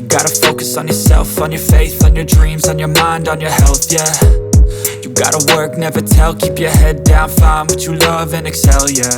gotta focus on yourself, on your faith, on your dreams, on your mind, on your health, yeah. You gotta work, never tell, keep your head down, find what you love and excel, yeah.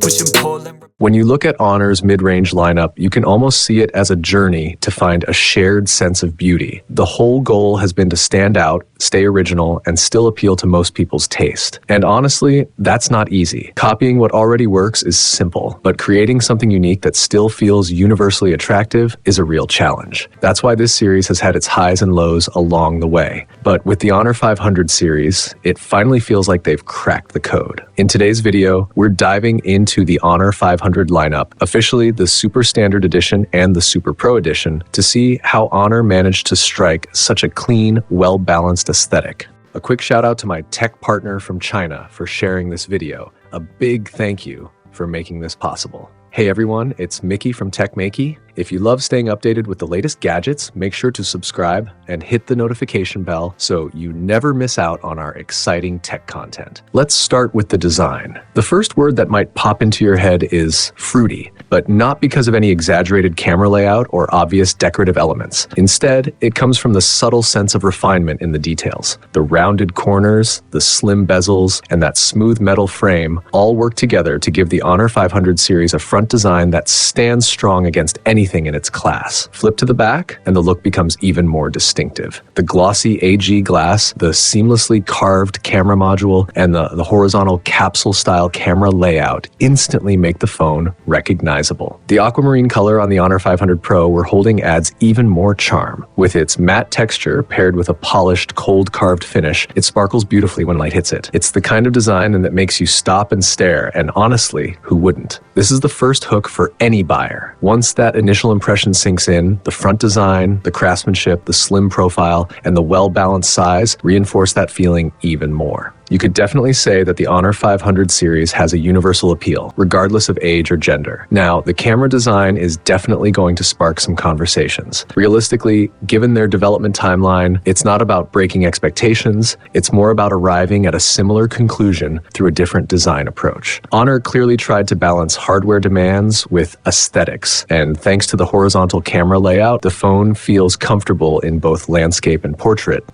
Push and pull and... When you look at Honor's mid-range lineup, you can almost see it as a journey to find a shared sense of beauty. The whole goal has been to stand out, stay original, and still appeal to most people's taste. And honestly, that's not easy. Copying what already works is simple, but creating something unique that still feels universally attractive is a real challenge. That's why this series has had its highs and lows along the way. But with the Honor 500 series, it finally feels like they've cracked the code. In today's video, we're diving into the Honor 500 lineup, officially the Super Standard Edition and the Super Pro Edition, to see how Honor managed to strike such a clean, well-balanced aesthetic. A quick shout out to my tech partner from China for sharing this video. A big thank you for making this possible. Hey everyone, it's Maiky from techmaiky. If you love staying updated with the latest gadgets, make sure to subscribe and hit the notification bell so you never miss out on our exciting tech content. Let's start with the design. The first word that might pop into your head is fruity, but not because of any exaggerated camera layout or obvious decorative elements. Instead, it comes from the subtle sense of refinement in the details. The rounded corners, the slim bezels, and that smooth metal frame all work together to give the Honor 500 series a front design that stands strong against anything in its class. Flip to the back, and the look becomes even more distinctive. The glossy AG glass, the seamlessly carved camera module, and the horizontal capsule-style camera layout instantly make the phone recognizable. The aquamarine color on the Honor 500 Pro we're holding adds even more charm. With its matte texture paired with a polished, cold-carved finish, it sparkles beautifully when light hits it. It's the kind of design that makes you stop and stare, and honestly, who wouldn't? This is the first hook for any buyer. Once that initial impression sinks in, the front design, the craftsmanship, the slim profile, and the well-balanced size reinforce that feeling even more. You could definitely say that the Honor 500 series has a universal appeal, regardless of age or gender. Now, the camera design is definitely going to spark some conversations. Realistically, given their development timeline, it's not about breaking expectations, it's more about arriving at a similar conclusion through a different design approach. Honor clearly tried to balance hardware demands with aesthetics, and thanks to the horizontal camera layout, the phone feels comfortable in both landscape and portrait,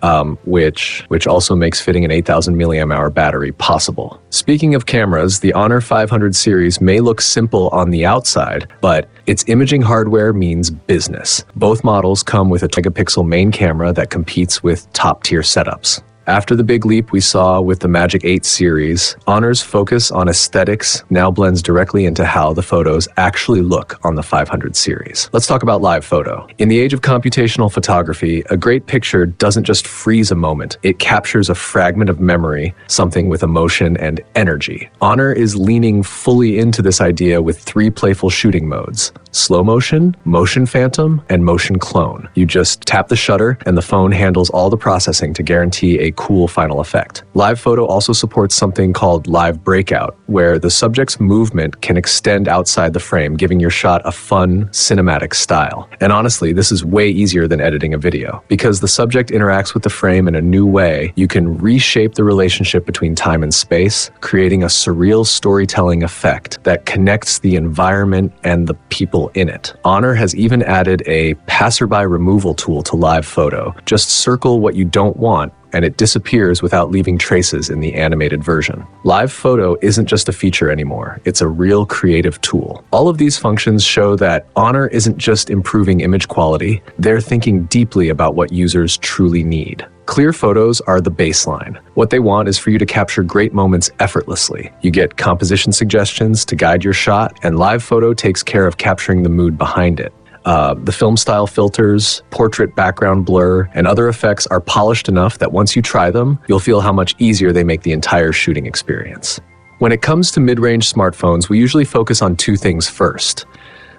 which also makes fitting an 8,000 milliamp hour battery possible. Speaking of cameras, the Honor 500 series may look simple on the outside, but its imaging hardware means business. Both models come with a megapixel main camera that competes with top-tier setups. After the big leap we saw with the Magic 8 series, Honor's focus on aesthetics now blends directly into how the photos actually look on the 500 series. Let's talk about live photo. In the age of computational photography, a great picture doesn't just freeze a moment, it captures a fragment of memory, something with emotion and energy. Honor is leaning fully into this idea with 3 playful shooting modes: slow motion, motion phantom, and motion clone. You just tap the shutter and the phone handles all the processing to guarantee a cool final effect. Live photo also supports something called live breakout, where the subject's movement can extend outside the frame, giving your shot a fun, cinematic style. And honestly, this is way easier than editing a video. Because the subject interacts with the frame in a new way, you can reshape the relationship between time and space, creating a surreal storytelling effect that connects the environment and the people in it. Honor has even added a Passerby Removal tool to live photo. Just circle what you don't want, and it disappears without leaving traces in the animated version. Live photo isn't just a feature anymore, it's a real creative tool. All of these functions show that Honor isn't just improving image quality, they're thinking deeply about what users truly need. Clear photos are the baseline. What they want is for you to capture great moments effortlessly. You get composition suggestions to guide your shot, and live photo takes care of capturing the mood behind it. The film style filters, portrait background blur, and other effects are polished enough that once you try them, you'll feel how much easier they make the entire shooting experience. When it comes to mid-range smartphones, we usually focus on 2 things first: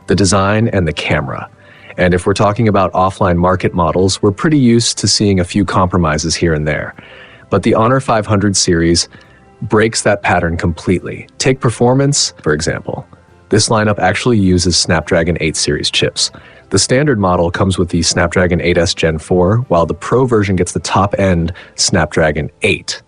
the design and the camera. And if we're talking about offline market models, we're pretty used to seeing a few compromises here and there. But the Honor 500 series breaks that pattern completely. Take performance, for example. This lineup actually uses Snapdragon 8 series chips. The standard model comes with the Snapdragon 8S Gen 4, while the Pro version gets the top-end Snapdragon 8.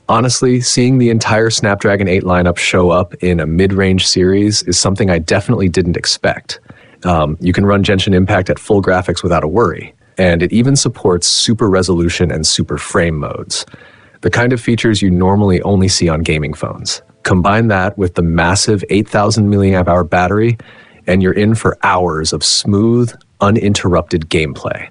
Honestly, seeing the entire Snapdragon 8 lineup show up in a mid-range series is something I definitely didn't expect. You can run Genshin Impact at full graphics without a worry. And it even supports super resolution and super frame modes, the kind of features you normally only see on gaming phones. Combine that with the massive 8,000 milliamp hour battery, and you're in for hours of smooth, uninterrupted gameplay.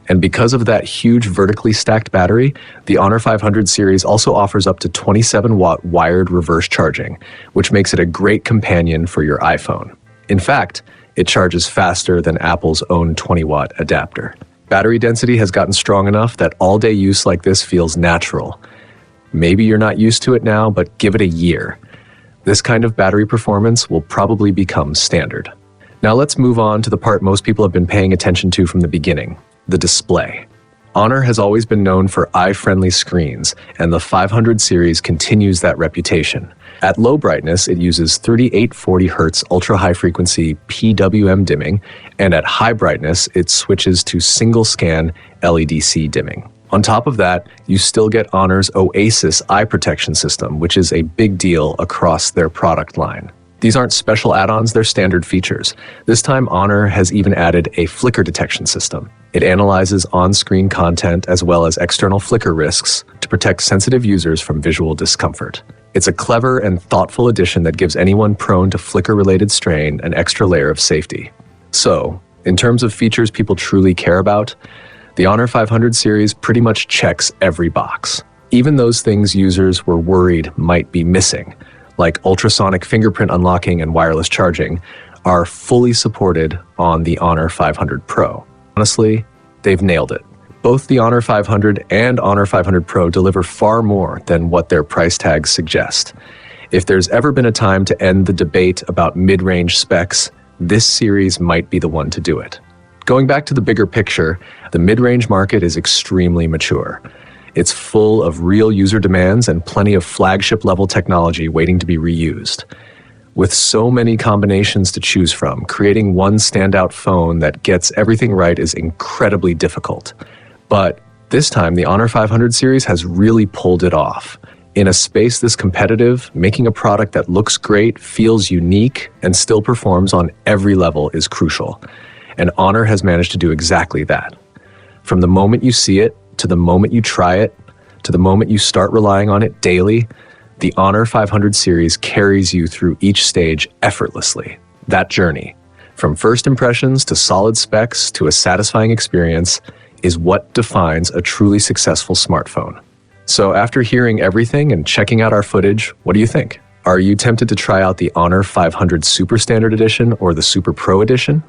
And because of that huge vertically stacked battery, the Honor 500 series also offers up to 27-watt wired reverse charging, which makes it a great companion for your iPhone. In fact, it charges faster than Apple's own 20-watt adapter. Battery density has gotten strong enough that all-day use like this feels natural. Maybe you're not used to it now, but give it a year. This kind of battery performance will probably become standard. Now let's move on to the part most people have been paying attention to from the beginning, the display. Honor has always been known for eye-friendly screens, and the 500 series continues that reputation. At low brightness, it uses 3840Hz ultra-high-frequency PWM dimming, and at high brightness, it switches to single-scan LEDC dimming. On top of that, you still get Honor's Oasis eye protection system, which is a big deal across their product line. These aren't special add-ons, they're standard features. This time, Honor has even added a flicker detection system. It analyzes on-screen content as well as external flicker risks to protect sensitive users from visual discomfort. It's a clever and thoughtful addition that gives anyone prone to flicker-related strain an extra layer of safety. So, in terms of features people truly care about, the Honor 500 series pretty much checks every box. Even those things users were worried might be missing, like ultrasonic fingerprint unlocking and wireless charging, are fully supported on the Honor 500 Pro. Honestly, they've nailed it. Both the Honor 500 and Honor 500 Pro deliver far more than what their price tags suggest. If there's ever been a time to end the debate about mid-range specs, this series might be the one to do it. Going back to the bigger picture, the mid-range market is extremely mature. It's full of real user demands and plenty of flagship-level technology waiting to be reused. With so many combinations to choose from, creating one standout phone that gets everything right is incredibly difficult. But this time, the Honor 500 series has really pulled it off. In a space this competitive, making a product that looks great, feels unique, and still performs on every level is crucial. And Honor has managed to do exactly that. From the moment you see it, to the moment you try it, to the moment you start relying on it daily, the Honor 500 series carries you through each stage effortlessly. That journey, from first impressions to solid specs to a satisfying experience, is what defines a truly successful smartphone. So after hearing everything and checking out our footage, what do you think? Are you tempted to try out the Honor 500 Super Standard Edition or the Super Pro Edition?